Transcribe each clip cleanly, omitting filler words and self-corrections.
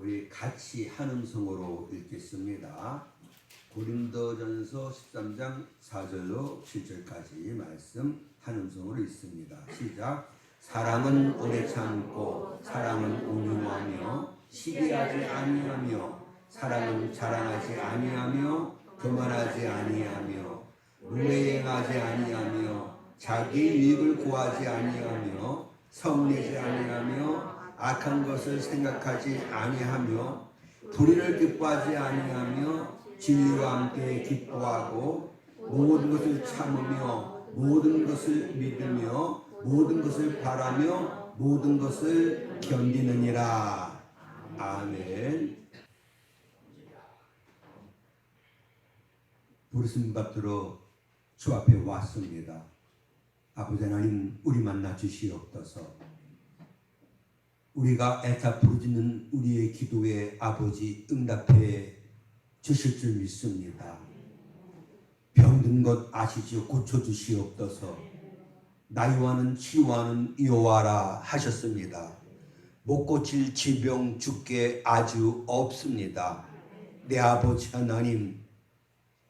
우리 같이 한 음성으로 읽겠습니다. 고린도전서 13장 4절로 7절까지 말씀 한 음성으로 읽습니다. 시작. 사랑은 오래 참고 사랑은 온유하며 시기하지 아니하며 사랑은 자랑하지 아니하며 교만하지 아니하며 물레행하지 아니하며 자기 이익을 구하지 아니하며 성내지 아니하며 악한 것을 생각하지 아니하며 불의를 기뻐하지 아니하며 진리와 함께 기뻐하고 모든 것을 참으며 모든 것을 믿으며 모든 것을 바라며 모든 것을 견디느니라. 아멘. 부르심 받들어 주 앞에 왔습니다. 아버지 하나님, 우리 만나 주시옵소서. 우리가 애타 부르짖는 우리의 기도에 아버지 응답해 주실 줄 믿습니다. 병든 것 아시지요? 고쳐주시옵소서. 나이와는 치유하는 여호와라 하셨습니다. 못 고칠 질병 주께 아주 없습니다. 내 아버지 하나님,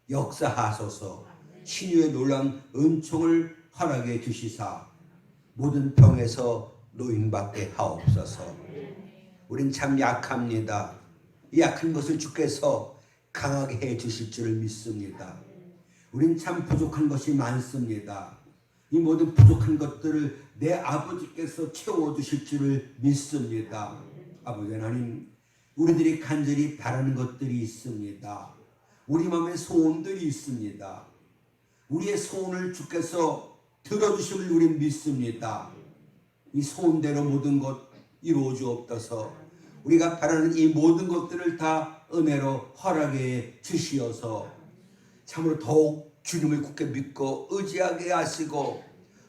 역사하소서. 신유의 놀라운 은총을 허락해 주시사 모든 병에서 노임받게 하옵소서. 우린 참 약합니다. 이 약한 것을 주께서 강하게 해 주실 줄 믿습니다. 우린 참 부족한 것이 많습니다. 이 모든 부족한 것들을 내 아버지께서 채워주실 줄을 믿습니다. 아버지 하나님, 우리들이 간절히 바라는 것들이 있습니다. 우리 마음에 소원들이 있습니다. 우리의 소원을 주께서 들어주심을 우리 믿습니다. 이 소원대로 모든 것 이루어 주옵소서. 우리가 바라는 이 모든 것들을 다 은혜로 허락해 주시어서 참으로 더욱 주님을 굳게 믿고 의지하게 하시고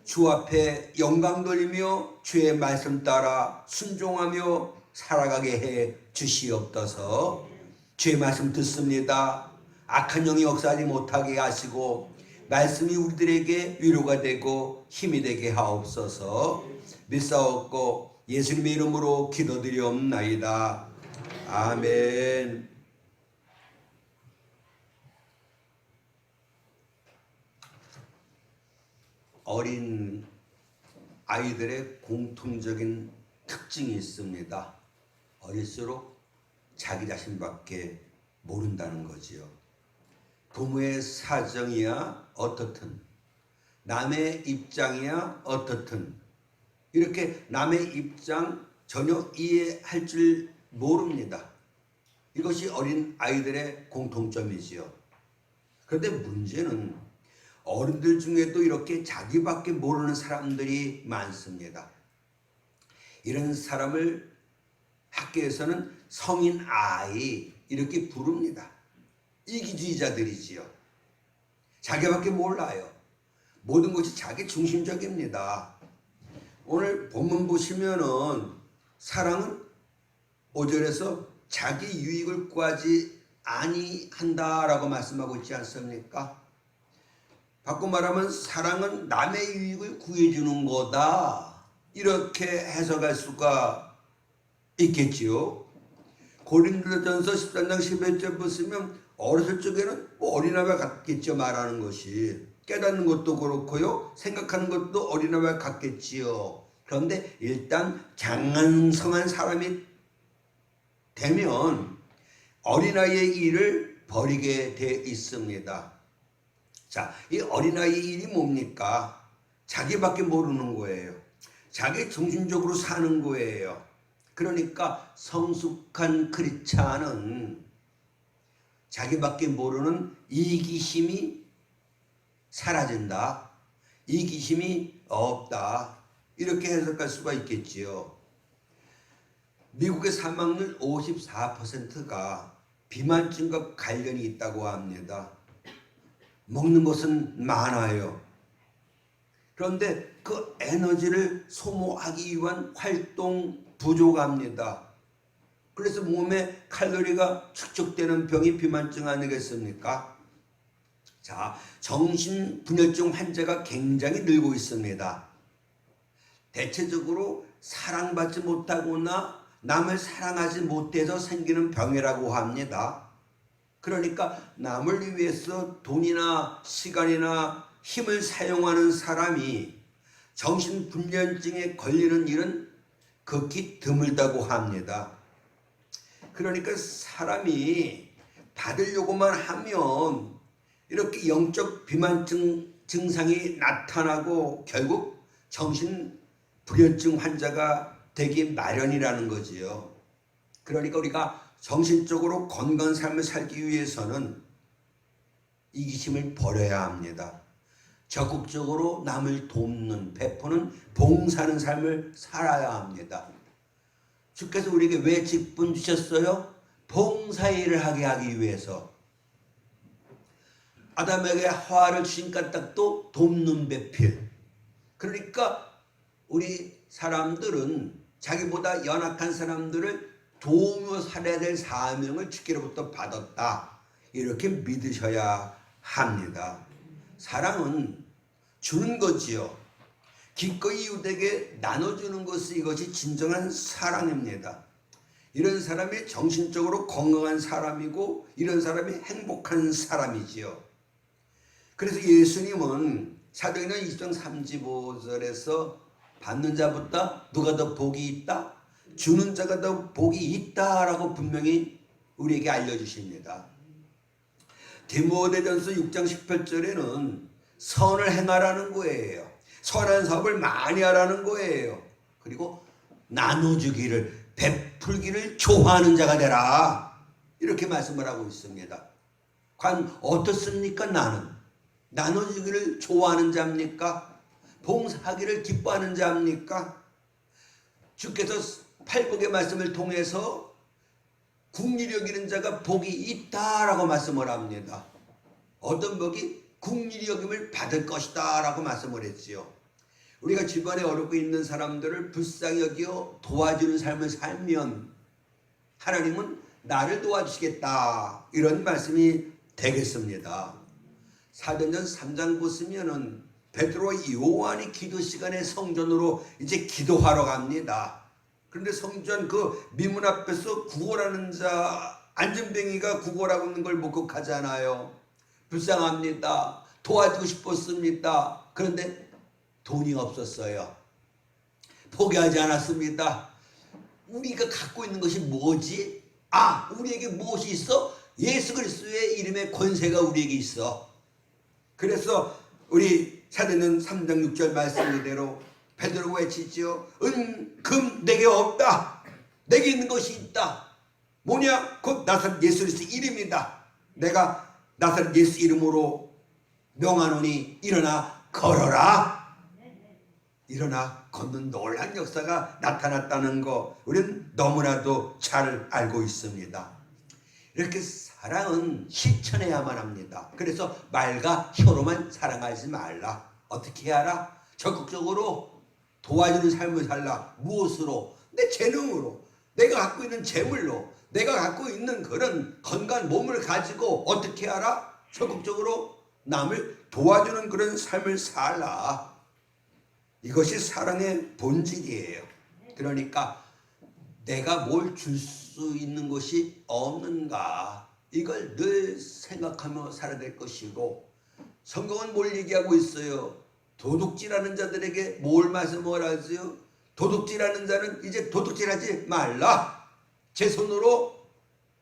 주 앞에 영광 돌리며 주의 말씀 따라 순종하며 살아가게 해 주시옵소서. 주의 말씀 듣습니다. 악한 영이 역사하지 못하게 하시고 말씀이 우리들에게 위로가 되고 힘이 되게 하옵소서. 믿사옵고 예수님의 이름으로 기도드리옵나이다. 아멘. 어린 아이들의 공통적인 특징이 있습니다. 어릴수록 자기 자신밖에 모른다는 거지요. 부모의 사정이야 어떻든 남의 입장이야 어떻든 이렇게 남의 입장 전혀 이해할 줄 모릅니다. 이것이 어린 아이들의 공통점이지요. 그런데 문제는 어른들 중에도 이렇게 자기밖에 모르는 사람들이 많습니다. 이런 사람을 학교에서는 성인 아이 이렇게 부릅니다. 이기주의자들이지요. 자기밖에 몰라요. 모든 것이 자기 중심적입니다. 오늘 본문 보시면은 사랑은 5절에서 자기 유익을 구하지 아니한다라고 말씀하고 있지 않습니까? 바꿔 말하면 사랑은 남의 유익을 구해주는 거다. 이렇게 해석할 수가 있겠지요. 고린도전서 13장 11절 보시면 어렸을 적에는 어린아이와 같겠죠. 말하는 것이. 깨닫는 것도 그렇고요. 생각하는 것도 어린아이와 같겠지요. 그런데 일단 장성한 사람이 되면 어린아이의 일을 버리게 돼 있습니다. 자, 이 어린아이의 일이 뭡니까? 자기밖에 모르는 거예요. 자기 중심적으로 사는 거예요. 그러니까 성숙한 크리스찬은 자기밖에 모르는 이기심이 사라진다. 이기심이 없다. 이렇게 해석할 수가 있겠지요. 미국의 사망률 54%가 비만증과 관련이 있다고 합니다. 먹는 것은 많아요. 그런데 그 에너지를 소모하기 위한 활동 부족합니다. 그래서 몸에 칼로리가 축적되는 병이 비만증 아니겠습니까? 자, 정신분열증 환자가 굉장히 늘고 있습니다. 대체적으로 사랑받지 못하거나 남을 사랑하지 못해서 생기는 병이라고 합니다. 그러니까 남을 위해서 돈이나 시간이나 힘을 사용하는 사람이 정신불면증에 걸리는 일은 극히 드물다고 합니다. 그러니까 사람이 받으려고만 하면 이렇게 영적 비만증 증상이 나타나고 결국 정신불면증 환자가 되기 마련이라는 거지요. 그러니까 우리가 정신적으로 건강한 삶을 살기 위해서는 이기심을 버려야 합니다. 적극적으로 남을 돕는, 베푸는, 봉사하는 삶을 살아야 합니다. 주께서 우리에게 왜 직분 주셨어요? 봉사일을 하게 하기 위해서. 아담에게 하와를 주신 까딱도 돕는 배필. 그러니까 우리 사람들은 자기보다 연약한 사람들을 도우며 살아야 될 사명을 주께로부터 받았다. 이렇게 믿으셔야 합니다. 사랑은 주는 거지요. 기꺼이 이웃에게 나눠주는 것이 이것이 진정한 사랑입니다. 이런 사람이 정신적으로 건강한 사람이고 이런 사람이 행복한 사람이지요. 그래서 예수님은 사도행전 20장 35절에서 받는 자보다 누가 더 복이 있다? 주는 자가 더 복이 있다라고 분명히 우리에게 알려주십니다. 디모데전서 6장 18절에는 선을 행하라는 거예요. 선한 사업을 많이 하라는 거예요. 그리고 나눠주기를, 베풀기를 좋아하는 자가 되라. 이렇게 말씀을 하고 있습니다. 과연 어떻습니까? 나는 나눠주기를 좋아하는 자입니까? 봉사하기를 기뻐하는 자입니까? 주께서 팔복의 말씀을 통해서 국리를 여기는 자가 복이 있다라고 말씀을 합니다. 어떤 복이 국리를 여김을 받을 것이다 라고 말씀을 했지요. 우리가 주변에 어렵고 있는 사람들을 불쌍히 여겨 도와주는 삶을 살면 하나님은 나를 도와주시겠다, 이런 말씀이 되겠습니다. 사도행전 3장 보시면은 베드로와 요한이 기도 시간에 성전으로 이제 기도하러 갑니다. 그런데 성전 그 미문 앞에서 구걸하는 자 안전뱅이가 구걸하고 있는 걸 목격하잖아요. 불쌍합니다. 도와주고 싶었습니다. 그런데 돈이 없었어요. 포기하지 않았습니다. 우리가 갖고 있는 것이 뭐지? 우리에게 무엇이 있어? 예수 그리스도의 이름의 권세가 우리에게 있어. 그래서 우리 사도행전 3장 6절 말씀 그대로 베드로가 외치지요. 은, 금 내게 없다. 내게 있는 것이 있다. 뭐냐? 곧 나사렛 예수 그리스도 이름이다. 내가 나사렛 예수 이름으로 명하노니 일어나 걸어라. 일어나 걷는 놀란 역사가 나타났다는 거 우리는 너무나도 잘 알고 있습니다. 이렇게 사랑은 실천해야만 합니다. 그래서 말과 혀로만 사랑하지 말라. 어떻게 해야 적극적으로 도와주는 삶을 살라. 무엇으로? 내 재능으로, 내가 갖고 있는 재물로, 내가 갖고 있는 그런 건강한 몸을 가지고 어떻게 하라? 적극적으로 남을 도와주는 그런 삶을 살라. 이것이 사랑의 본질이에요. 그러니까 내가 뭘 줄 수 있는 것이 없는가, 이걸 늘 생각하며 살아야 될 것이고, 성경은 뭘 얘기하고 있어요? 도둑질하는 자들에게 뭘 말씀을 하지요? 도둑질하는 자는 이제 도둑질하지 말라. 제 손으로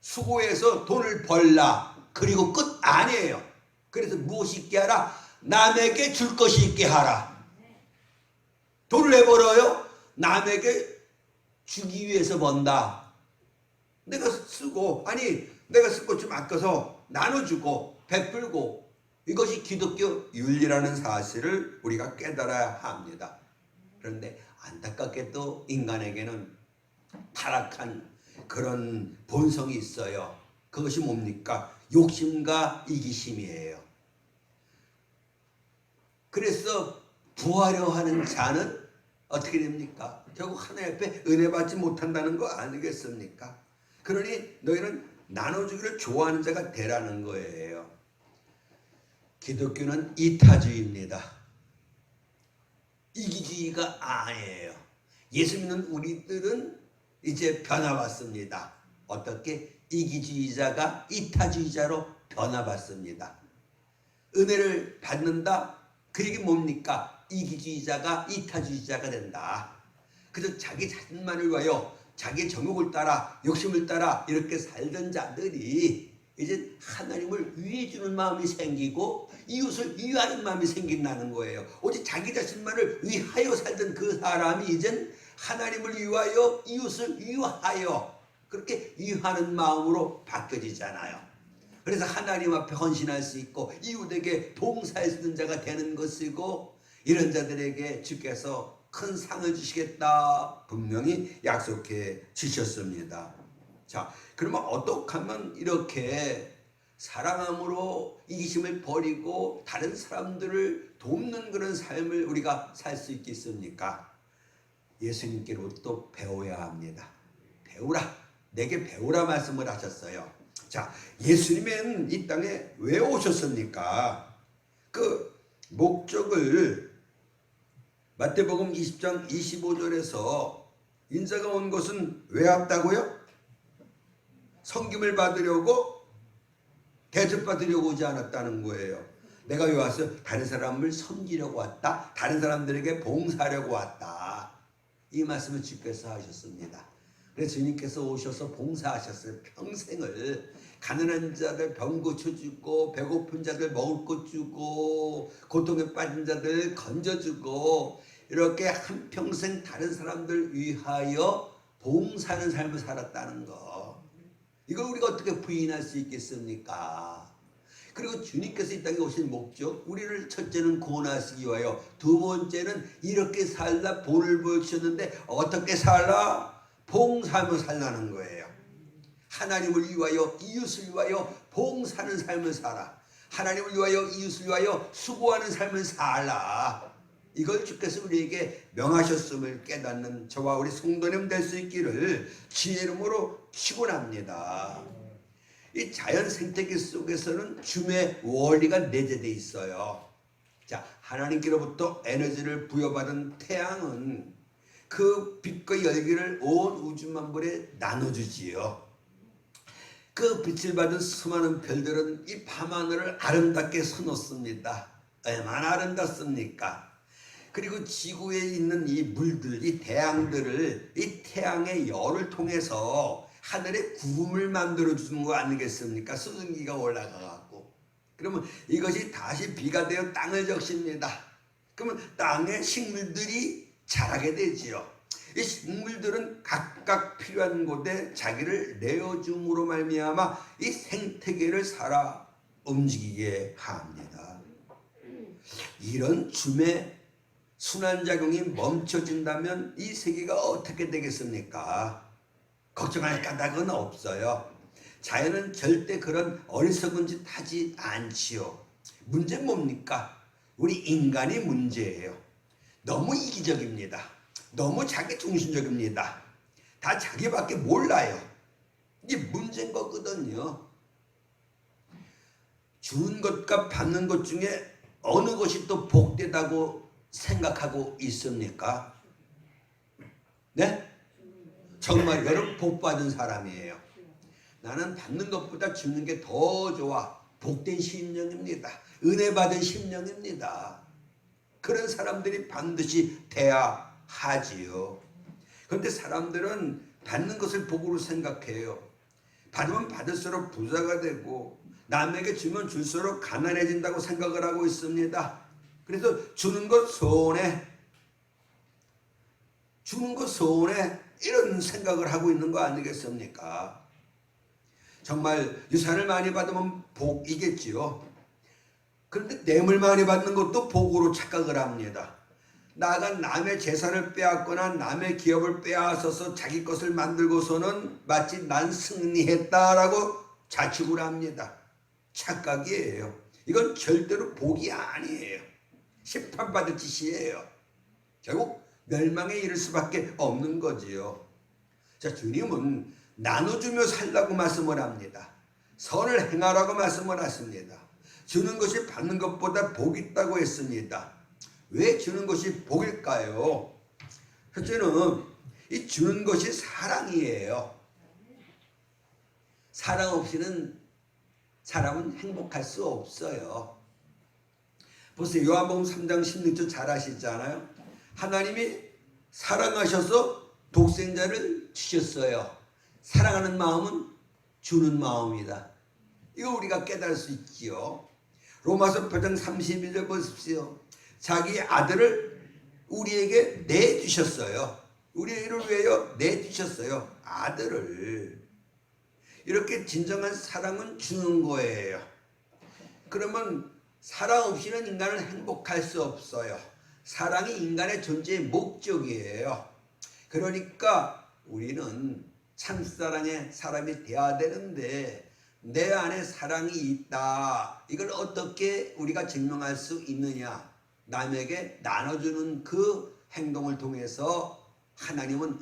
수고해서 돈을 벌라. 그리고 끝 아니에요. 그래서 무엇이 있게 하라? 남에게 줄 것이 있게 하라. 돈을 왜 벌어요? 남에게 주기 위해서 번다. 내가 쓰고, 내가 쓸 것 좀 아껴서 나눠주고 베풀고, 이것이 기독교 윤리라는 사실을 우리가 깨달아야 합니다. 그런데 안타깝게도 인간에게는 타락한 그런 본성이 있어요. 그것이 뭡니까? 욕심과 이기심이에요. 그래서 부하려 하는 자는 어떻게 됩니까? 결국 하나님 앞에 은혜 받지 못한다는 거 아니겠습니까? 그러니 너희는 나눠주기를 좋아하는 자가 되라는 거예요. 기독교는 이타주의입니다. 이기주의가 아니에요. 예수 믿는 우리들은 이제 변화받습니다. 어떻게? 이기주의자가 이타주의자로 변화받습니다. 은혜를 받는다? 그 얘기 뭡니까? 이기주의자가 이타주의자가 된다. 그래서 자기 자신만을 위하여 자기 정욕을 따라 욕심을 따라 이렇게 살던 자들이 이제 하나님을 위해주는 마음이 생기고 이웃을 위하는 마음이 생긴다는 거예요. 오직 자기 자신만을 위하여 살던 그 사람이 이젠 하나님을 위하여 이웃을 위하여 그렇게 위하는 마음으로 바뀌어지잖아요. 그래서 하나님 앞에 헌신할 수 있고 이웃에게 봉사할 수 있는 자가 되는 것이고, 이런 자들에게 주께서 큰 상을 주시겠다 분명히 약속해 주셨습니다. 자, 그러면 어떻게 하면 이렇게 사랑함으로 이기심을 버리고 다른 사람들을 돕는 그런 삶을 우리가 살 수 있겠습니까? 예수님께로부터 배워야 합니다. 배우라, 내게 배우라 말씀을 하셨어요. 자, 예수님은 이 땅에 왜 오셨습니까? 그 목적을 마태복음 20장 25절에서 인자가 온 것은 왜 왔다고요? 섬김을 받으려고, 대접받으려고 오지 않았다는 거예요. 내가 왜 왔어요? 다른 사람을 섬기려고 왔다. 다른 사람들에게 봉사하려고 왔다. 이 말씀을 주께서 하셨습니다. 그래서 주님께서 오셔서 봉사하셨어요. 평생을 가난한 자들 병 고쳐주고, 배고픈 자들 먹을 것 주고, 고통에 빠진 자들 건져주고, 이렇게 한평생 다른 사람들 위하여 봉사하는 삶을 살았다는 거, 이걸 우리가 어떻게 부인할 수 있겠습니까? 그리고 주님께서 이 땅에 오신 목적, 우리를 첫째는 구원하시기 위하여, 두 번째는 이렇게 살라 본을 보여주셨는데 어떻게 살라? 봉사하며 살라는 거예요. 하나님을 위하여 이웃을 위하여 봉사하는 삶을 살아. 하나님을 위하여 이웃을 위하여 수고하는 삶을 살라. 이걸 주께서 우리에게 명하셨음을 깨닫는 저와 우리 성도님 될 수 있기를 주의 이름으로 축원합니다. 이 자연 생태계 속에서는 줌의 원리가 내재되어 있어요. 자, 하나님께로부터 에너지를 부여받은 태양은 그 빛과 열기를 온 우주 만물에 나눠주지요. 그 빛을 받은 수많은 별들은 이 밤하늘을 아름답게 서놓습니다. 얼마나 아름답습니까? 그리고 지구에 있는 이 물들, 이 태양들을, 이 태양의 열을 통해서 하늘에 구름을 만들어 주는 거 아니겠습니까? 수증기가 올라가 갖고. 그러면 이것이 다시 비가 되어 땅을 적십니다. 그러면 땅에 식물들이 자라게 되지요. 이 식물들은 각각 필요한 곳에 자기를 내어줌으로 말미암아 이 생태계를 살아 움직이게 합니다. 이런 줌의 순환작용이 멈춰진다면 이 세계가 어떻게 되겠습니까? 걱정할 까닭은 없어요. 자연은 절대 그런 어리석은 짓 하지 않지요. 문제는 뭡니까? 우리 인간이 문제예요. 너무 이기적입니다. 너무 자기 중심적입니다. 다 자기밖에 몰라요. 이게 문제인 거거든요. 주는 것과 받는 것 중에 어느 것이 또 복되다고 생각하고 있습니까? 네? 정말 여러분 복 받은 사람이에요. 나는 받는 것보다 주는 게 더 좋아. 복된 심령입니다. 은혜 받은 심령입니다. 그런 사람들이 반드시 돼야 하지요. 그런데 사람들은 받는 것을 복으로 생각해요. 받으면 받을수록 부자가 되고 남에게 주면 줄수록 가난해진다고 생각을 하고 있습니다. 그래서 주는 것 손해, 주는 것 손해, 이런 생각을 하고 있는 거 아니겠습니까? 정말 유산을 많이 받으면 복이겠지요. 그런데 뇌물 많이 받는 것도 복으로 착각을 합니다. 나가 남의 재산을 빼앗거나 남의 기업을 빼앗아서 자기 것을 만들고서는 마치 난 승리했다라고 자축을 합니다. 착각이에요. 이건 절대로 복이 아니에요. 심판받을 짓이에요. 결국 멸망에 이를 수밖에 없는 거지요. 자, 주님은 나눠주며 살라고 말씀을 합니다. 선을 행하라고 말씀을 하십니다. 주는 것이 받는 것보다 복이 있다고 했습니다. 왜 주는 것이 복일까요? 첫째는 이 주는 것이 사랑이에요. 사랑 없이는 사람은 행복할 수 없어요. 보세요. 요한복음 3장 16절 잘 아시잖아요. 하나님이 사랑하셔서 독생자를 주셨어요. 사랑하는 마음은 주는 마음이다. 이거 우리가 깨달을 수 있지요. 로마서 8장 32절 보십시오. 자기 아들을 우리에게 내주셨어요. 우리를 위하여 내주셨어요. 아들을. 이렇게 진정한 사랑은 주는 거예요. 그러면 사랑 없이는 인간은 행복할 수 없어요. 사랑이 인간의 존재의 목적이에요. 그러니까 우리는 참사랑의 사람이 되어야 되는데 내 안에 사랑이 있다. 이걸 어떻게 우리가 증명할 수 있느냐? 남에게 나눠주는 그 행동을 통해서 하나님은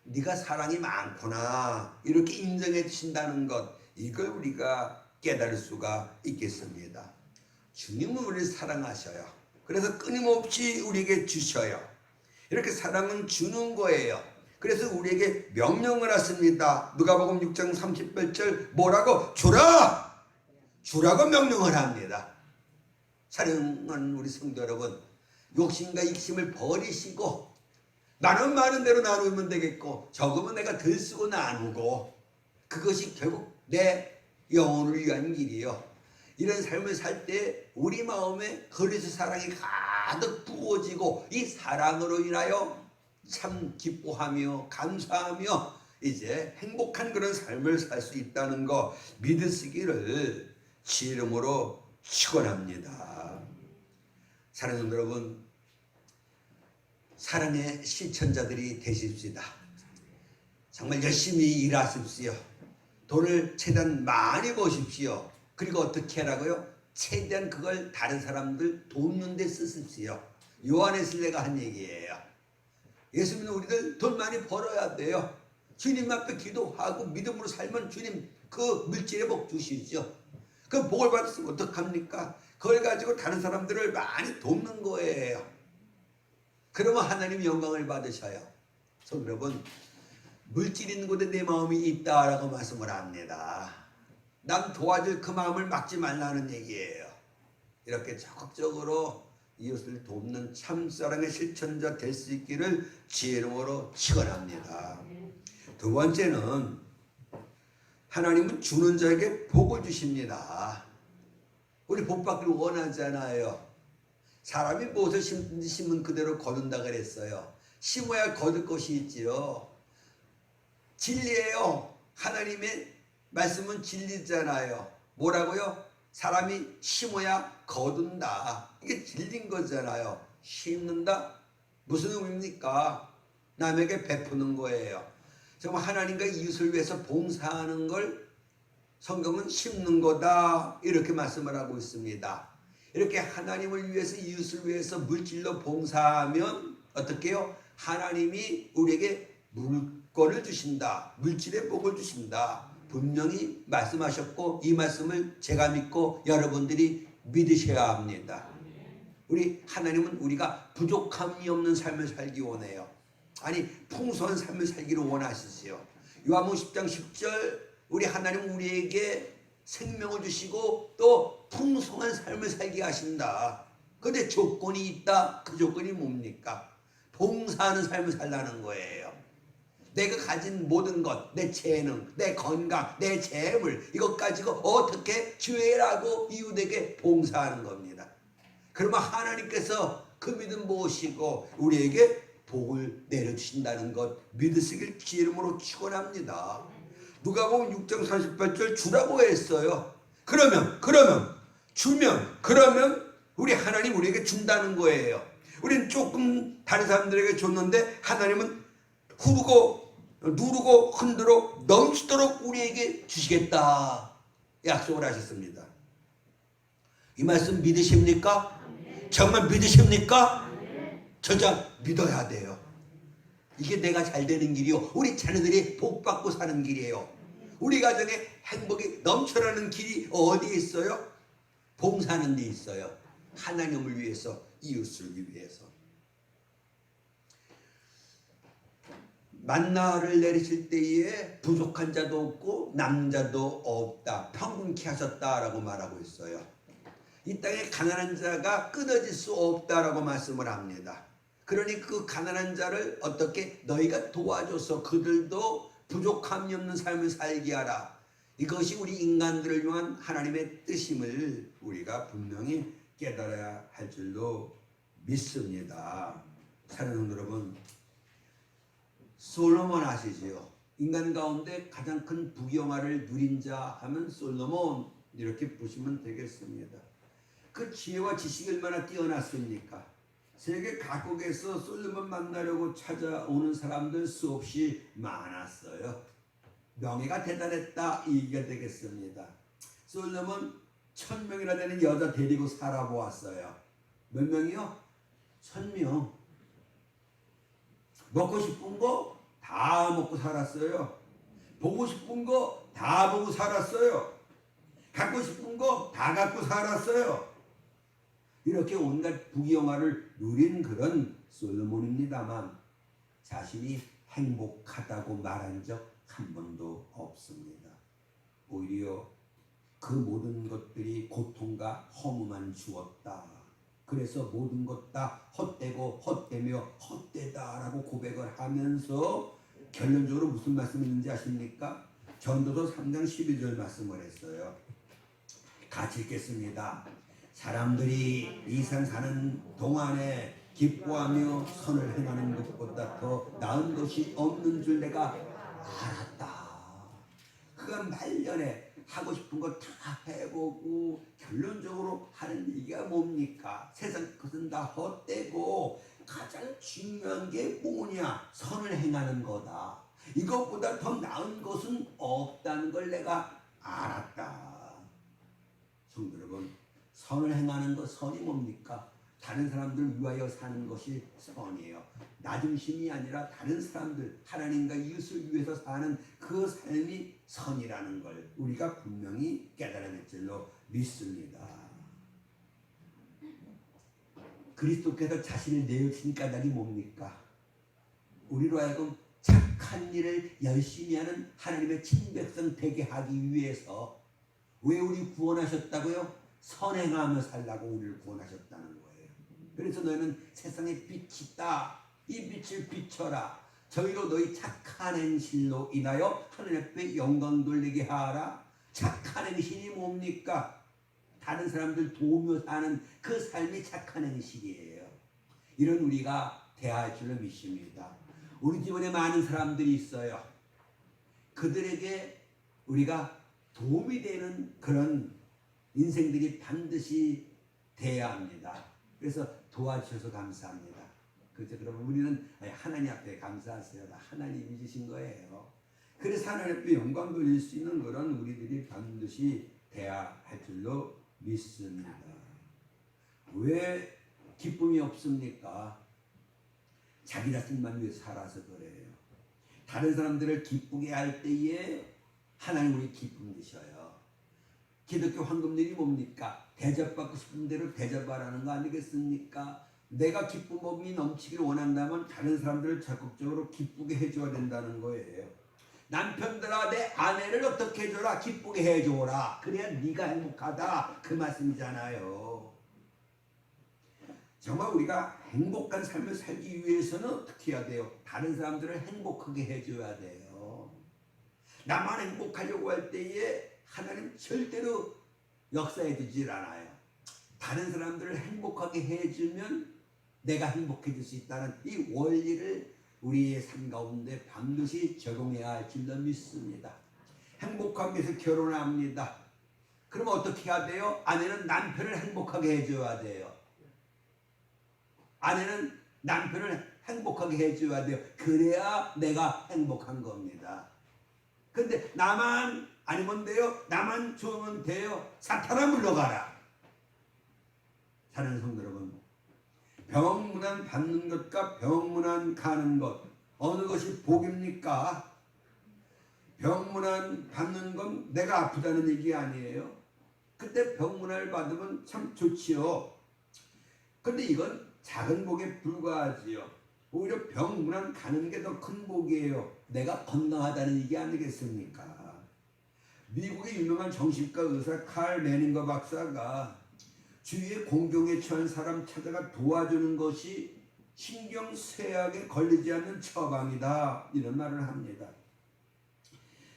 네가 사랑이 많구나 이렇게 인정해 주신다는 것, 이걸 우리가 깨달을 수가 있겠습니다. 주님은 우리를 사랑하셔요. 그래서 끊임없이 우리에게 주셔요. 이렇게 사랑은 주는 거예요. 그래서 우리에게 명령을 하십니다. 누가복음 6장 38절 뭐라고? 주라! 주라고 명령을 합니다. 사랑하는 우리 성도 여러분, 욕심과 익심을 버리시고 나는 많은 대로 나누면 되겠고 적으면 내가 덜 쓰고 나누고, 그것이 결국 내 영혼을 위한 길이요. 이런 삶을 살 때 우리 마음에 그리스도 사랑이 가득 부어지고 이 사랑으로 인하여 참 기뻐하며 감사하며 이제 행복한 그런 삶을 살 수 있다는 거 믿으시기를 주 이름으로 축원합니다. 사랑하는 여러분, 사랑의 실천자들이 되십시다. 정말 열심히 일하십시오. 돈을 최대한 많이 버십시오. 그리고 어떻게 하라고요? 최대한 그걸 다른 사람들 돕는 데 쓰십시오. 요한에슬레가 한 얘기예요. 예수 믿는 우리들 돈 많이 벌어야 돼요. 주님 앞에 기도하고 믿음으로 살면 주님 그 물질의 복 주시죠. 그 복을 받았으면 어떡합니까? 그걸 가지고 다른 사람들을 많이 돕는 거예요. 그러면 하나님 영광을 받으셔요. 성도 여러분, 물질 있는 곳에 내 마음이 있다라고 말씀을 합니다. 남 도와줄 그 마음을 막지 말라는 얘기예요. 이렇게 적극적으로 이웃을 돕는 참사랑의 실천자 될 수 있기를 주의 이름으로 축원합니다. 두 번째는 하나님은 주는 자에게 복을 주십니다. 우리 복 받기를 원하잖아요. 사람이 무엇을 심으면 그대로 거둔다 그랬어요. 심어야 거둘 것이 있지요. 진리예요. 하나님의 말씀은 진리잖아요. 뭐라고요? 사람이 심어야 거둔다. 이게 진리인 거잖아요. 심는다? 무슨 의미입니까? 남에게 베푸는 거예요. 정말 하나님과 이웃을 위해서 봉사하는 걸 성경은 심는 거다 이렇게 말씀을 하고 있습니다. 이렇게 하나님을 위해서 이웃을 위해서 물질로 봉사하면 어떻게 해요? 하나님이 우리에게 물건을 주신다. 물질의 복을 주신다. 분명히 말씀하셨고 이 말씀을 제가 믿고 여러분들이 믿으셔야 합니다. 우리 하나님은 우리가 부족함이 없는 삶을 살기 원해요. 아니 풍성한 삶을 살기를 원하시지요. 요한복음 10장 10절 우리 하나님은 우리에게 생명을 주시고 또 풍성한 삶을 살게 하신다. 그런데 조건이 있다. 그 조건이 뭡니까? 봉사하는 삶을 살라는 거예요. 내가 가진 모든 것, 내 재능, 내 건강, 내 재물 이것 가지고 어떻게 주의라고 이웃에게 봉사하는 겁니다. 그러면 하나님께서 그 믿음 보시고 우리에게 복을 내려주신다는 것 믿으시길 주 이름으로 축원합니다. 누가복음 6장 38절 주라고 했어요. 그러면 우리 하나님 우리에게 준다는 거예요. 우리는 조금 다른 사람들에게 줬는데 하나님은 누르고 흔들어 넘치도록 우리에게 주시겠다 약속을 하셨습니다. 이 말씀 믿으십니까? 정말 믿으십니까? 진짜 믿어야 돼요. 이게 내가 잘 되는 길이요. 우리 자녀들이 복 받고 사는 길이에요. 우리 가정에 행복이 넘쳐나는 길이 어디에 있어요? 봉사하는 데 있어요. 하나님을 위해서, 이웃을 위해서. 만나를 내리실 때에 부족한 자도 없고 남자도 없다. 평균케 하셨다라고 말하고 있어요. 이 땅에 가난한 자가 끊어질 수 없다라고 말씀을 합니다. 그러니 그 가난한 자를 어떻게 너희가 도와줘서 그들도 부족함이 없는 삶을 살게 하라. 이것이 우리 인간들을 위한 하나님의 뜻임을 우리가 분명히 깨달아야 할 줄로 믿습니다. 사랑하는 여러분, 솔로몬 아시지요? 인간 가운데 가장 큰 부귀영화를 누린 자 하면 솔로몬 이렇게 보시면 되겠습니다. 그 지혜와 지식이 얼마나 뛰어났습니까? 세계 각국에서 솔로몬 만나려고 찾아오는 사람들 수없이 많았어요. 명예가 대단했다 이 얘기가 되겠습니다. 솔로몬 1000명이나 되는 여자 데리고 살아보았어요. 몇 명이요? 1000명. 먹고 싶은 거 다 먹고 살았어요. 보고 싶은 거 다 보고 살았어요. 갖고 싶은 거 다 갖고 살았어요. 이렇게 온갖 부귀영화를 누린 그런 솔로몬입니다만 자신이 행복하다고 말한 적 한 번도 없습니다. 오히려 그 모든 것들이 고통과 허무만 주었다. 그래서 모든 것 다 헛되고 헛되며 헛되다라고 고백을 하면서 결론적으로 무슨 말씀이 있는지 아십니까? 전도서 3장 12절 말씀을 했어요. 같이 읽겠습니다. 사람들이 이 세상 사는 동안에 기뻐하며 선을 행하는 것보다 더 나은 것이 없는 줄 내가 알았다. 그가 말년에 하고 싶은 거 다 해보고 결론적으로 하는 얘기가 뭡니까? 세상 것은 다 헛되고 가장 중요한 게 뭐냐? 선을 행하는 거다. 이것보다 더 나은 것은 없다는 걸 내가 알았다. 성도 여러분, 선을 행하는 것, 선이 뭡니까? 다른 사람들을 위하여 사는 것이 선이에요. 나 중심이 아니라 다른 사람들, 하나님과 이웃을 위해서 사는 그 삶이 선이라는 걸 우리가 분명히 깨달아낼 줄로 믿습니다. 그리스도께서 자신을 내어주신 까닭이 뭡니까? 우리로 하여금 착한 일을 열심히 하는 하나님의 친백성 되게 하기 위해서 왜 우리 구원하셨다고요? 선행하며 살라고 우리를 구원하셨다는 거예요. 그래서 너희는 세상에 빛이 있다. 이 빛을 비춰라. 저희로 너희 착한 행실로 인하여 하나님 앞에 영광 돌리게 하라. 착한 행실이 뭡니까? 다른 사람들 도우며 사는 그 삶이 착한 행실이에요. 이런 우리가 대할 줄로 믿습니다. 우리 주변에 많은 사람들이 있어요. 그들에게 우리가 도움이 되는 그런 인생들이 반드시 돼야 합니다. 그래서 도와주셔서 감사합니다. 그렇죠? 그러면 우리는 하나님 앞에 감사하세요. 하나님이 주신 거예요. 그래서 하나님 앞에 영광 돌릴 수 있는 그런 우리들이 반드시 돼야 할 줄로 믿습니다. 왜 기쁨이 없습니까? 자기 자신만 위해 살아서 그래요. 다른 사람들을 기쁘게 할 때에 하나님 우리 기쁨 주셔요. 기독교 황금률이 뭡니까? 대접받고 싶은 대로 대접하라는 거 아니겠습니까? 내가 기쁨이 넘치기를 원한다면 다른 사람들을 적극적으로 기쁘게 해줘야 된다는 거예요. 남편들아 내 아내를 어떻게 해줘라? 기쁘게 해줘라. 그래야 네가 행복하다. 그 말씀이잖아요. 정말 우리가 행복한 삶을 살기 위해서는 어떻게 해야 돼요? 다른 사람들을 행복하게 해줘야 돼요. 나만 행복하려고 할 때에 하나님 절대로 역사해 주질 않아요. 다른 사람들을 행복하게 해주면 내가 행복해질 수 있다는 이 원리를 우리의 삶 가운데 반드시 적용해야 할 줄로 믿습니다. 행복하기 위해서 결혼합니다. 그럼 어떻게 해야 돼요? 아내는 남편을 행복하게 해줘야 돼요. 아내는 남편을 행복하게 해줘야 돼요. 그래야 내가 행복한 겁니다. 근데 나만 아니면 돼요? 나만 좋으면 돼요? 사탄아 물러가라. 사랑하는 성도 여러분, 병문안 받는 것과 병문안 가는 것 어느 것이 복입니까? 병문안 받는 건 내가 아프다는 얘기 아니에요. 그때 병문안을 받으면 참 좋지요. 근데 이건 작은 복에 불과하지요. 오히려 병문안 가는 게 더 큰 복이에요. 내가 건강하다는 얘기 아니겠습니까? 미국의 유명한 정신과 의사 칼 매닝거 박사가 주위에 공경에 처한 사람 찾아가 도와주는 것이 신경쇠약에 걸리지 않는 처방이다, 이런 말을 합니다.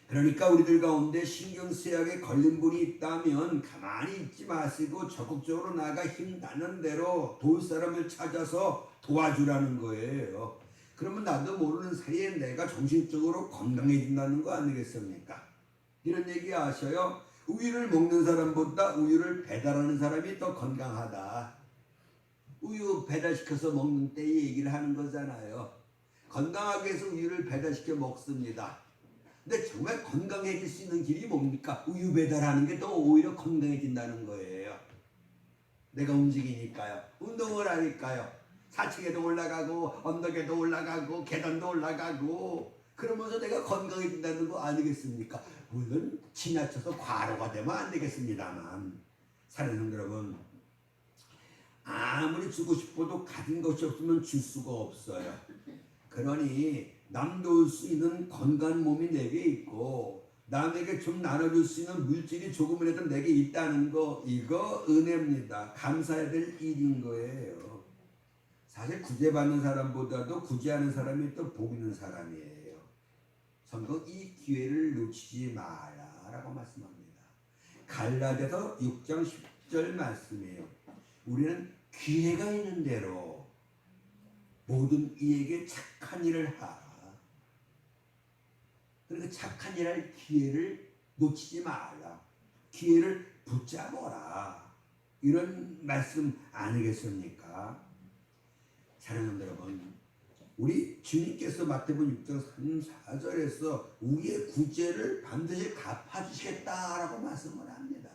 그러니까 우리들 가운데 신경쇠약에 걸린 분이 있다면 가만히 있지 마시고 적극적으로 나가 힘나는 대로 도울 사람을 찾아서 도와주라는 거예요. 그러면 나도 모르는 사이에 내가 정신적으로 건강해진다는 거 아니겠습니까? 이런 얘기 아셔요? 우유를 먹는 사람보다 우유를 배달하는 사람이 더 건강하다. 우유 배달시켜서 먹는 때 얘기를 하는 거잖아요. 건강하게 해서 우유를 배달시켜 먹습니다. 근데 정말 건강해질 수 있는 길이 뭡니까? 우유 배달하는 게 더 오히려 건강해진다는 거예요. 내가 움직이니까요. 운동을 하니까요. 4층에도 올라가고 언덕에도 올라가고 계단도 올라가고 그러면서 내가 건강해진다는 거 아니겠습니까? 물론 지나쳐서 과로가 되면 안 되겠습니다만, 사랑하는 여러분, 아무리 주고 싶어도 가진 것이 없으면 줄 수가 없어요. 그러니 남 도울 수 있는 건강한 몸이 내게 있고 남에게 좀 나눠줄 수 있는 물질이 조금이라도 내게 있다는 거, 이거 은혜입니다. 감사해야 될 일인 거예요. 사실 구제받는 사람보다도 구제하는 사람이 또 복 있는 사람이에요. 성경 이 기회를 놓치지 마라라고 말씀합니다. 갈라디아서 6장 10절 말씀이에요. 우리는 기회가 있는 대로 모든 이에게 착한 일을 하라. 그러니까 착한 일 할 기회를 놓치지 말라. 기회를 붙잡아라. 이런 말씀 아니겠습니까? 사랑하는 여러분, 우리 주님께서 마태복음 6장 3, 4절에서 우리의 구제를 반드시 갚아주시겠다라고 말씀을 합니다.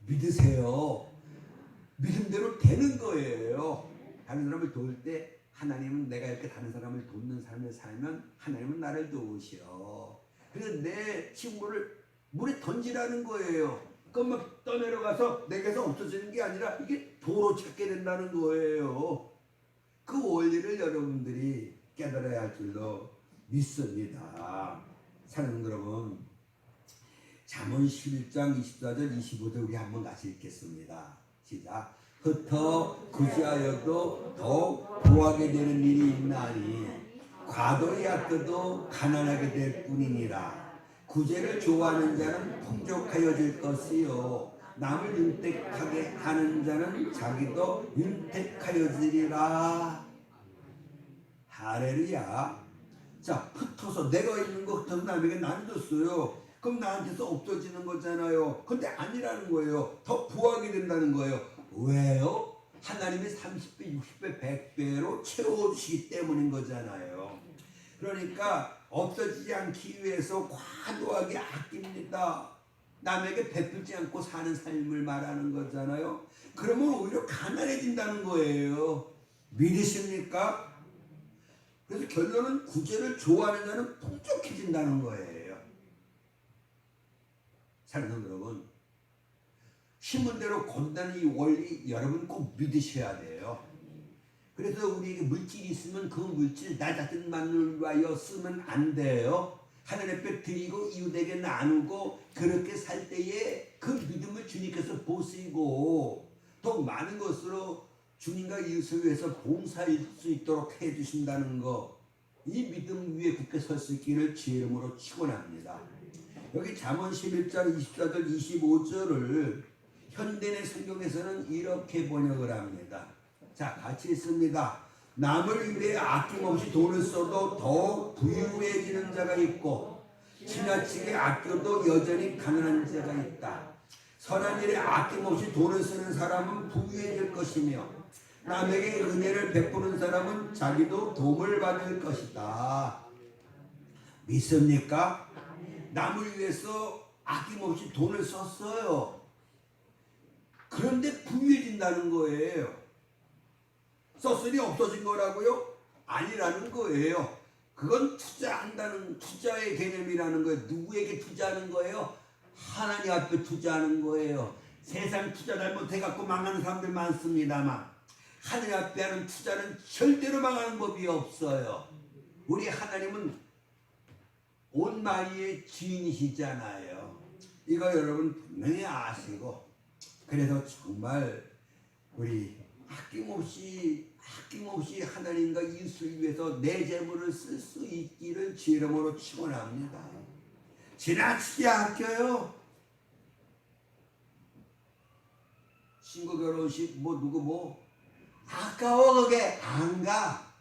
믿으세요. 믿음대로 되는 거예요. 다른 사람을 도울 때 하나님은 내가 이렇게 다른 사람을 돕는 삶을 살면 하나님은 나를 도우시오. 그래서 내 친구를 물에 던지라는 거예요. 그럼 막 떠내려가서 내게서 없어지는 게 아니라 이게 도로 찾게 된다는 거예요. 그 원리를 여러분들이 깨달아야 할 줄로 믿습니다. 사랑하는 여러분, 잠언 11장 24절 25절 우리 한번 같이 읽겠습니다. 시작. 흩어 구제하여도 더욱 부하게 되는 일이 있나니 과도히 아껴도 가난하게 될 뿐이니라. 구제를 좋아하는 자는 풍족하여질 것이요 남을 윤택하게 하는 자는 자기도 윤택하여지리라. 할렐루야. 자, 흩어서 내가 있는 거 흩어서 남에게 나눠줬어요. 그럼 나한테서 없어지는 거잖아요. 근데 아니라는 거예요. 더 부하게 된다는 거예요. 왜요? 하나님이 30배, 60배, 100배로 채워주시기 때문인 거잖아요. 그러니까 없어지지 않기 위해서 과도하게 아낍니다. 남에게 베풀지 않고 사는 삶을 말하는 거잖아요. 그러면 오히려 가난해진다는 거예요. 믿으십니까? 그래서 결론은 구제를 좋아하는 자는 풍족해진다는 거예요. 사랑하는 여러분, 신문대로 건다는 이 원리 여러분 꼭 믿으셔야 돼요. 그래서 우리에게 물질이 있으면 그 물질 나 자신만을 위하여 쓰면 안 돼요. 하나님 앞에 드리고 이웃에게 나누고 그렇게 살 때에 그 믿음을 주님께서 보시고 더 많은 것으로 주님과 이웃을 위해서 봉사할 수 있도록 해주신다는 거, 이 믿음 위에 굳게 설 수 있기를 주의 이름으로 축원합니다. 여기 잠언 11장 24절 25절을 현대의 성경에서는 이렇게 번역을 합니다. 자, 같이 있습니다. 남을 위해 아낌없이 돈을 써도 더욱 부유해지는 자가 있고 지나치게 아껴도 여전히 가난한 자가 있다. 선한 일에 아낌없이 돈을 쓰는 사람은 부유해질 것이며 남에게 은혜를 베푸는 사람은 자기도 도움을 받을 것이다. 믿습니까? 남을 위해서 아낌없이 돈을 썼어요. 그런데 부유해진다는 거예요. 썼으니 없어진 거라고요? 아니라는 거예요. 그건 투자한다는, 투자의 개념이라는 거예요. 누구에게 투자하는 거예요? 하나님 앞에 투자하는 거예요. 세상 투자 잘못해갖고 망하는 사람들 많습니다만 하늘 앞에 하는 투자는 절대로 망하는 법이 없어요. 우리 하나님은 온 마리의 주인이시잖아요. 이거 여러분 분명히 아시고, 그래서 정말 우리 아낌없이 하나님과 이웃을 위해서 내 재물을 쓸 수 있기를 주 이름으로 축원합니다. 지나치게 아껴요. 친구 결혼식 누구 아까워. 그게 안 가.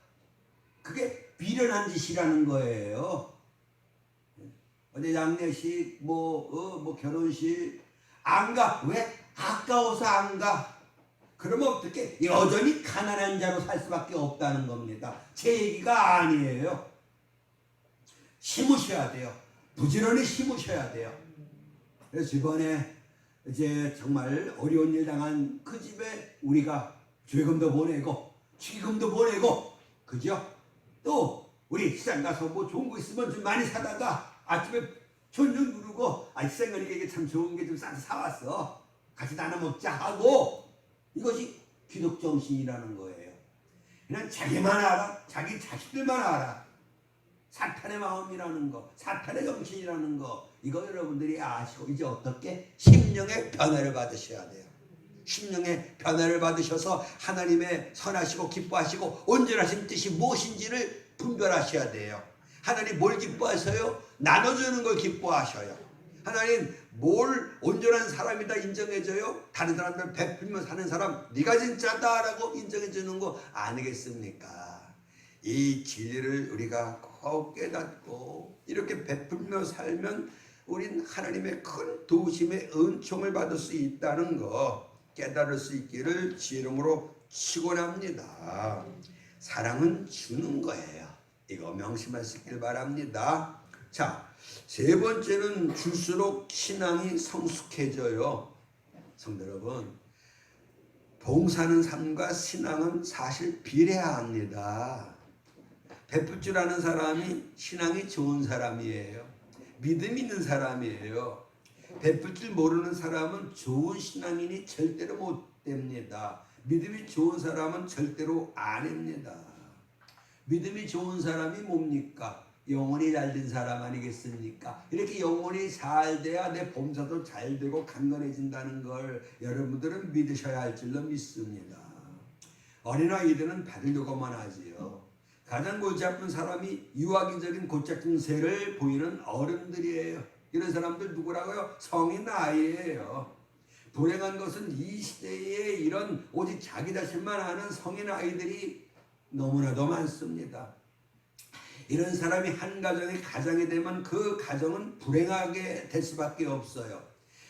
그게 비련한 짓이라는 거예요. 어디 장례식 결혼식 안 가. 왜? 아까워서 안 가. 그러면 어떻게? 여전히 가난한 자로 살 수밖에 없다는 겁니다. 제 얘기가 아니에요. 심으셔야 돼요. 부지런히 심으셔야 돼요. 그래서 이번에 이제 정말 어려운 일 당한 그 집에 우리가 죄금도 보내고 축의금도 보내고, 그죠? 또 우리 시장 가서 좋은 거 있으면 좀 많이 사다가 아침에 전전 누르고 시장가니까 이게 참 좋은 게 좀 싸서 사왔어, 같이 나눠 먹자 하고, 이것이 기독 정신이라는 거예요. 그냥 자기만 알아, 자기 자식들만 알아. 사탄의 마음이라는 거, 사탄의 정신이라는 거, 이거 여러분들이 아시고 이제 어떻게 심령의 변화를 받으셔야 돼요. 심령의 변화를 받으셔서 하나님의 선하시고 기뻐하시고 온전하신 뜻이 무엇인지를 분별하셔야 돼요. 하나님 뭘 기뻐하셔요? 나눠주는 걸 기뻐하셔요. 하나님 뭘 온전한 사람이다 인정해줘요? 다른 사람들 베풀며 사는 사람, 네가 진짜다라고 인정해주는 거 아니겠습니까? 이 진리를 우리가 꼭 깨닫고 이렇게 베풀며 살면 우린 하나님의 큰 도우심의 은총을 받을 수 있다는 거 깨달을 수 있기를 주 이름으로 축원합니다. 사랑은 주는 거예요. 이거 명심하시길 바랍니다. 자, 세 번째는 줄수록 신앙이 성숙해져요. 성도 여러분, 봉사하는 삶과 신앙은 사실 비례합니다. 베풀 줄 아는 사람이 신앙이 좋은 사람이에요. 믿음 있는 사람이에요. 베풀 줄 모르는 사람은 좋은 신앙인이 절대로 못 됩니다. 믿음이 좋은 사람은 절대로 안 합니다. 믿음이 좋은 사람이 뭡니까? 영혼이 잘 된 사람 아니겠습니까? 이렇게 영혼이 잘 돼야 내 봉사도 잘 되고 강건해진다는 걸 여러분들은 믿으셔야 할 줄로 믿습니다. 어린아이들은 받으려고만 하지요. 가장 골치 아픈 사람이 유아기적인 골치 증세를 보이는 어른들이에요. 이런 사람들 누구라고요? 성인 아이예요. 불행한 것은 이 시대에 이런 오직 자기 자신만 아는 성인 아이들이 너무나도 많습니다. 이런 사람이 한 가정이 되면 그 가정은 불행하게 될 수밖에 없어요.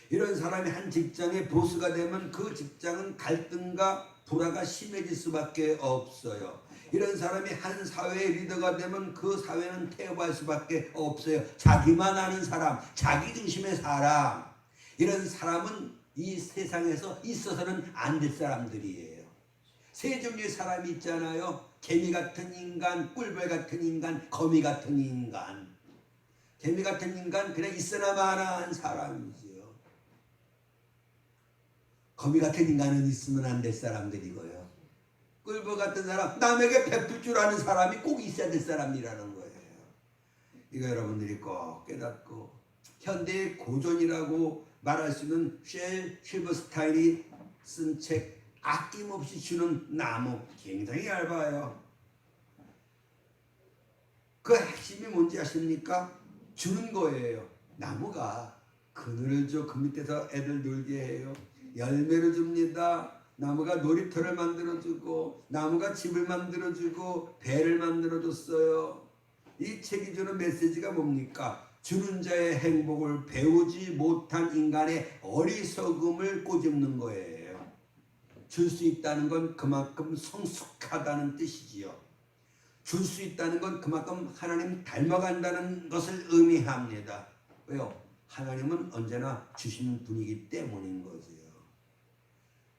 이런 사람이 한 직장의 보스가 되면 그 직장은 갈등과 불화가 심해질 수밖에 없어요. 이런 사람이 한 사회의 리더가 되면 그 사회는 태업할 수밖에 없어요. 자기만 아는 사람, 자기 중심의 사람, 이런 사람은 이 세상에서 있어서는 안 될 사람들이에요. 세 종류의 사람이 있잖아요. 개미 같은 인간, 꿀벌 같은 인간, 거미 같은 인간. 개미 같은 인간 그냥 있으나 마나한 사람이지요. 거미 같은 인간은 있으면 안 될 사람들이고요. 꿀벌 같은 사람, 남에게 베풀 줄 아는 사람이 꼭 있어야 될 사람이라는 거예요. 이거 여러분들이 꼭 깨닫고, 현대의 고전이라고 말할 수 있는 쉘 실버스타인이 쓴 책 아낌없이 주는 나무, 굉장히 얇아요. 그 핵심이 뭔지 아십니까? 주는 거예요. 나무가 그늘을 줘, 그 밑에서 애들 놀게 해요. 열매를 줍니다. 나무가 놀이터를 만들어주고, 나무가 집을 만들어주고, 배를 만들어줬어요. 이 책이 주는 메시지가 뭡니까? 주는 자의 행복을 배우지 못한 인간의 어리석음을 꼬집는 거예요. 줄 수 있다는 건 그만큼 성숙하다는 뜻이지요. 줄 수 있다는 건 그만큼 하나님 닮아간다는 것을 의미합니다. 왜요? 하나님은 언제나 주시는 분이기 때문인 거지요.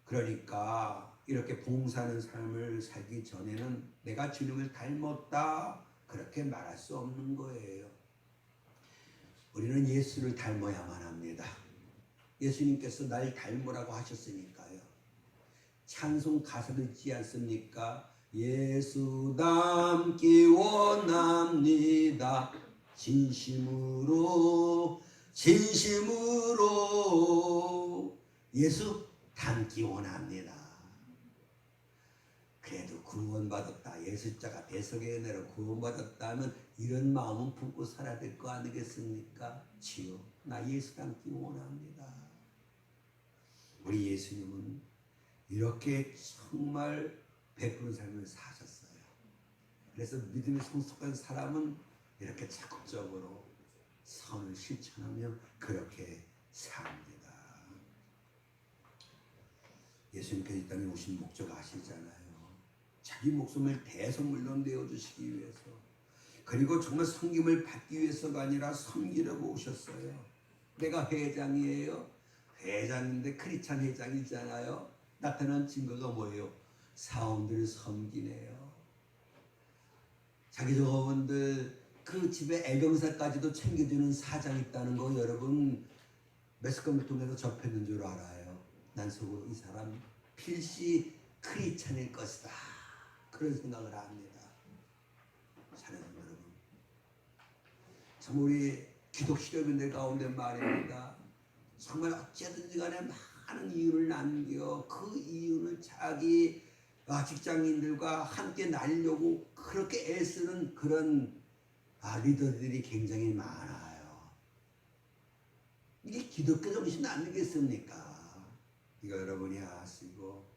그러니까 이렇게 봉사하는 삶을 살기 전에는 내가 주님을 닮았다 그렇게 말할 수 없는 거예요. 우리는 예수를 닮아야만 합니다. 예수님께서 날 닮으라고 하셨으니까요. 찬송 가사도 있지 않습니까? 예수 닮기 원합니다. 진심으로 예수 닮기 원합니다. 그래도 구원받았다, 예수자가 배석의 은혜로 구원받았다면 이런 마음은 품고 살아야 될 거 아니겠습니까? 주여, 나 예수 닮기 원합니다. 우리 예수님은 이렇게 정말 베푸는 삶을 사셨어요. 그래서 믿음이 성숙한 사람은 이렇게 적극적으로 선을 실천하며 그렇게 삽니다. 예수님께서 이 땅에 오신 목적 아시잖아요. 자기 목숨을 대성물로 내어주시기 위해서, 그리고 정말 섬김을 받기 위해서가 아니라 섬기려고 오셨어요. 내가 회장이에요. 회장인데 크리스찬 회장이잖아요. 나타난 증거가 뭐예요? 사원들을 섬기네요. 자기 종업원들 그 집에 애경사까지도 챙겨주는 사장이 있다는 거 여러분 매스컴을 통해서 접했는 줄 알아요. 난 속으로 이 사람 필시 크리스찬일 것이다, 그런 생각을 합니다. 사랑하는 여러분, 참 우리 기독 실업인들 가운데 말입니다. 정말 어찌든지 간에 많은 이유를 남겨 그 이유는 자기 직장인들과 함께 날려고 그렇게 애쓰는 그런 리더들이 굉장히 많아요. 이게 기독교 정신 아니겠습니까? 이거 여러분이 아시고,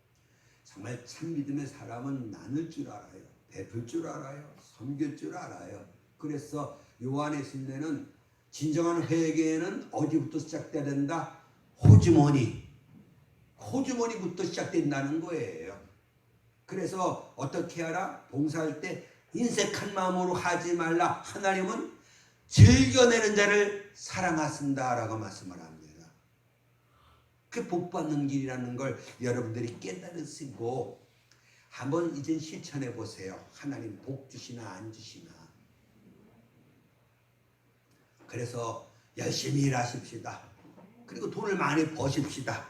정말 참 믿음의 사람은 나눌 줄 알아요. 베풀 줄 알아요. 섬길 줄 알아요. 그래서 요한의 신뢰는 진정한 회개는 어디부터 시작돼야 된다? 호주머니부터 시작된다는 거예요. 그래서 어떻게 하라? 봉사할 때 인색한 마음으로 하지 말라. 하나님은 즐겨내는 자를 사랑하신다라고 말씀을 합니다. 그 복받는 길이라는 걸 여러분들이 깨달으시고 한번 이제 실천해 보세요. 하나님 복 주시나 안 주시나. 그래서 열심히 일하십시다. 그리고 돈을 많이 버십시다.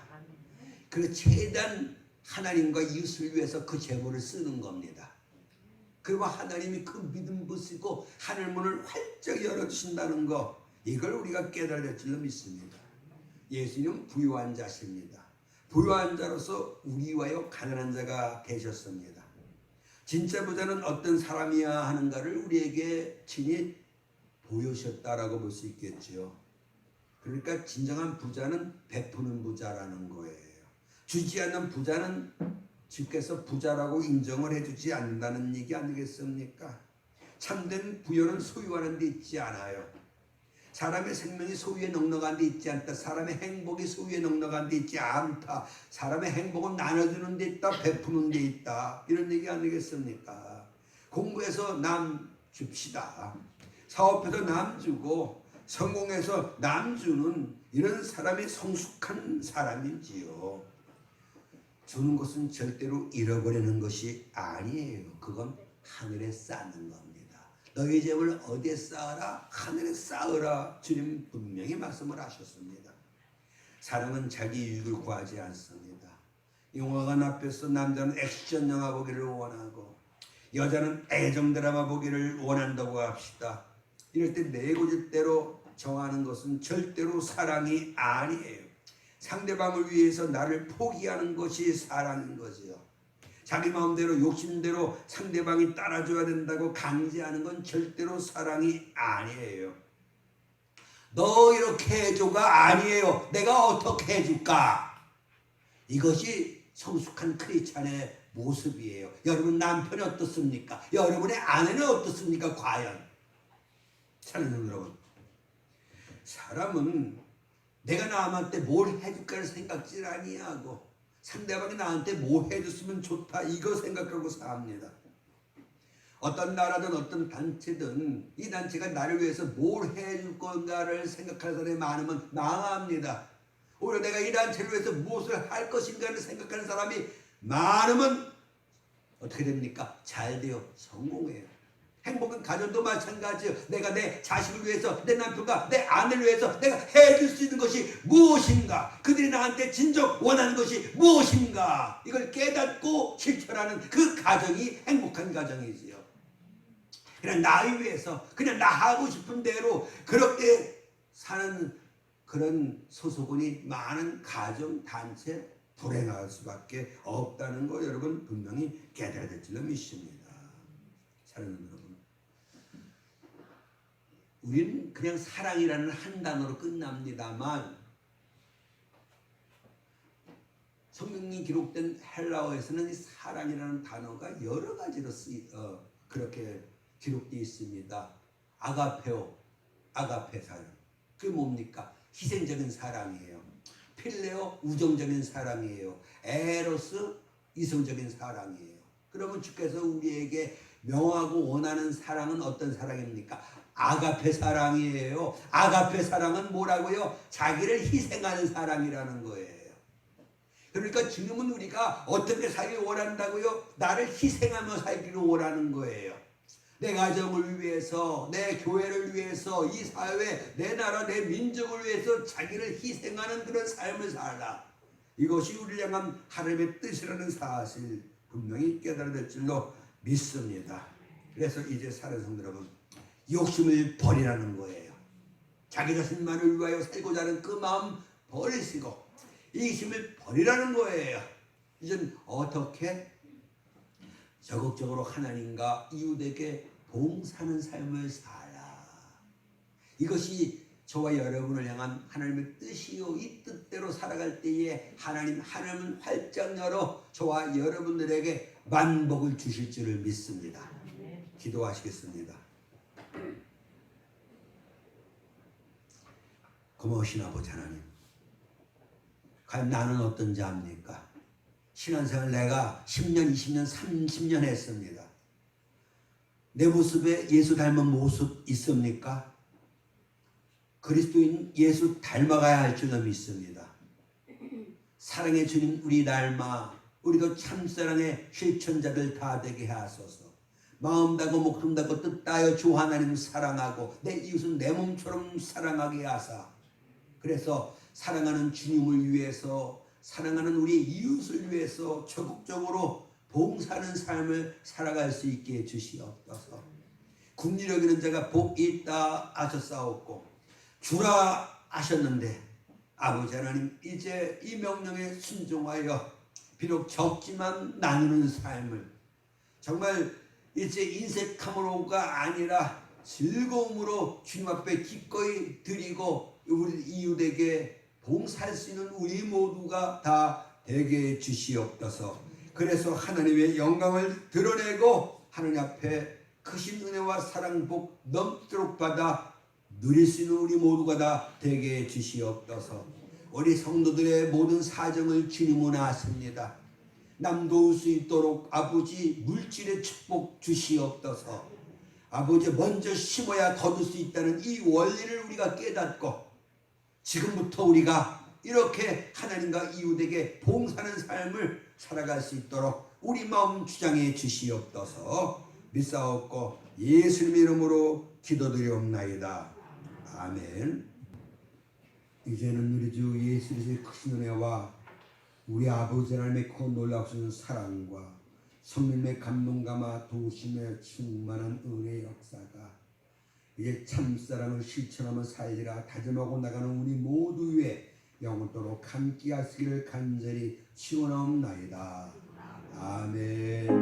그리고 최대한 하나님과 이웃을 위해서 그 재물을 쓰는 겁니다. 그리고 하나님이 그 믿음 보시고 하늘문을 활짝 열어주신다는 거, 이걸 우리가 깨달을 줄로 믿습니다. 예수님은 부유한 자십니다. 부유한 자로서 우리와요 가난한 자가 되셨습니다. 진짜 부자는 어떤 사람이야 하는가를 우리에게 친히 보여주셨다라고 볼 수 있겠죠. 그러니까 진정한 부자는 베푸는 부자라는 거예요. 주지 않는 부자는 주께서 부자라고 인정을 해주지 않는다는 얘기 아니겠습니까? 참된 부여는 소유하는 데 있지 않아요. 사람의 생명이 소유에 넉넉한 데 있지 않다. 사람의 행복이 소유에 넉넉한 데 있지 않다. 사람의 행복은 나눠주는 데 있다. 베푸는 데 있다. 이런 얘기 아니겠습니까? 공부해서 남 줍시다. 사업해서 남 주고 성공해서 남 주는 이런 사람이 성숙한 사람이지요. 주는 것은 절대로 잃어버리는 것이 아니에요. 그건 하늘에 쌓는 겁니다. 너희 재물 어디에 쌓으라? 하늘에 쌓으라. 주님 분명히 말씀을 하셨습니다. 사람은 자기 유익을 구하지 않습니다. 영화관 앞에서 남자는 액션 영화 보기를 원하고 여자는 애정 드라마 보기를 원한다고 합시다. 이럴 때 내 고집대로 정하는 것은 절대로 사랑이 아니에요. 상대방을 위해서 나를 포기하는 것이 사랑인 거지요. 자기 마음대로 욕심대로 상대방이 따라줘야 된다고 강제하는 건 절대로 사랑이 아니에요. 너 이렇게 해줘가 아니에요. 내가 어떻게 해줄까? 이것이 성숙한 크리스찬의 모습이에요. 여러분 남편이 어떻습니까? 여러분의 아내는 어떻습니까? 과연 사랑하는 여러분, 사람은 내가 남한테 뭘 해줄까를 생각질 아니하고 상대방이 나한테 뭐 해줬으면 좋다 이거 생각하고 삽니다. 어떤 나라든 어떤 단체든 이 단체가 나를 위해서 뭘 해줄 건가를 생각하는 사람이 많으면 망합니다. 오히려 내가 이 단체를 위해서 무엇을 할 것인가를 생각하는 사람이 많으면 어떻게 됩니까? 잘 돼요. 성공해요. 행복한 가정도 마찬가지예요. 내가 내 자식을 위해서, 내 남편과 내 아내를 위해서 내가 해줄 수 있는 것이 무엇인가? 그들이 나한테 진정 원하는 것이 무엇인가? 이걸 깨닫고 실천하는 그 가정이 행복한 가정이지요. 그냥 나를 위해서 그냥 나 하고 싶은 대로 그렇게 사는 그런 소속원이 많은 가정, 단체 불행할 수밖에 없다는 거 여러분 분명히 깨달아야 될 줄로 믿습니다. 사랑하는 여러분, 우리는 그냥 사랑이라는 한 단어로 끝납니다만 성경이 기록된 헬라어에서는 이 사랑이라는 단어가 여러 가지로 그렇게 기록되어 있습니다. 아가페오, 아가페 사랑. 그게 뭡니까? 희생적인 사랑이에요. 필레오, 우정적인 사랑이에요. 에로스, 이성적인 사랑이에요. 그러면 주께서 우리에게 명하고 원하는 사랑은 어떤 사랑입니까? 아가페 사랑이에요. 아가페 사랑은 뭐라고요? 자기를 희생하는 사랑이라는 거예요. 그러니까 지금은 우리가 어떻게 살기를 원한다고요? 나를 희생하며 살기를 원하는 거예요. 내 가정을 위해서, 내 교회를 위해서, 이 사회, 내 나라, 내 민족을 위해서 자기를 희생하는 그런 삶을 살라. 이것이 우리를 향한 하나님의 뜻이라는 사실 분명히 깨달아야 될 줄로 믿습니다. 그래서 이제 사는 성도 여러분, 욕심을 버리라는 거예요. 자기 자신만을 위하여 살고자 하는 그 마음 버리시고 이기심을 버리라는 거예요. 이젠 어떻게 적극적으로 하나님과 이웃에게 봉사하는 삶을 살아. 이것이 저와 여러분을 향한 하나님의 뜻이요. 이 뜻대로 살아갈 때에 하나님은 활짝 열어 저와 여러분들에게 만복을 주실 줄을 믿습니다. 기도하시겠습니다. 고마우신 아버지 하나님, 과연 나는 어떤 자입니까? 신앙생활 내가 10년, 20년, 30년 했습니다. 내 모습에 예수 닮은 모습 있습니까? 그리스도인 예수 닮아가야 할 줄로 믿습니다. 사랑의 주님 우리 닮아 우리도 참사랑의 실천자들 다 되게 하소서. 마음 다고 목숨 다고 뜻 다하여 주 하나님 사랑하고 내 이웃은 내 몸처럼 사랑하게 하사, 그래서 사랑하는 주님을 위해서, 사랑하는 우리 이웃을 위해서 적극적으로 봉사하는 삶을 살아갈 수 있게 해주시옵소서. 긍휼히 여기는 자가 복이 있다 하셨사옵고 주라 하셨는데 아버지 하나님, 이제 이 명령에 순종하여 비록 적지만 나누는 삶을, 정말 이제 인색함으로가 아니라 즐거움으로 주님 앞에 기꺼이 드리고 우리 이웃에게 봉사할 수 있는 우리 모두가 다 되게 해 주시옵소서. 그래서 하나님의 영광을 드러내고 하나님 앞에 크신 은혜와 사랑 복 넘도록 받아 누릴 수 있는 우리 모두가 다 되게 해 주시옵소서. 우리 성도들의 모든 사정을 주님은 아십니다. 남도울 수 있도록 아버지 물질의 축복 주시옵소서. 아버지 먼저 심어야 거둘 수 있다는 이 원리를 우리가 깨닫고 지금부터 우리가 이렇게 하나님과 이웃에게 봉사하는 삶을 살아갈 수 있도록 우리 마음 주장해 주시옵소서. 믿사옵고 예수님의 이름으로 기도드리옵나이다. 아멘. 이제는 우리 주 예수 그리스도의 크신 은혜와 우리 아버지 하나님의 그 놀랍신 사랑과 성령의 감동감화 도우심에 충만한 은혜의 역사가 이제 참사랑을 실천하며 살리라 다짐하고 나가는 우리 모두 위에 영원토록 함께 하시기를 간절히 축원하옵나이다. 아멘.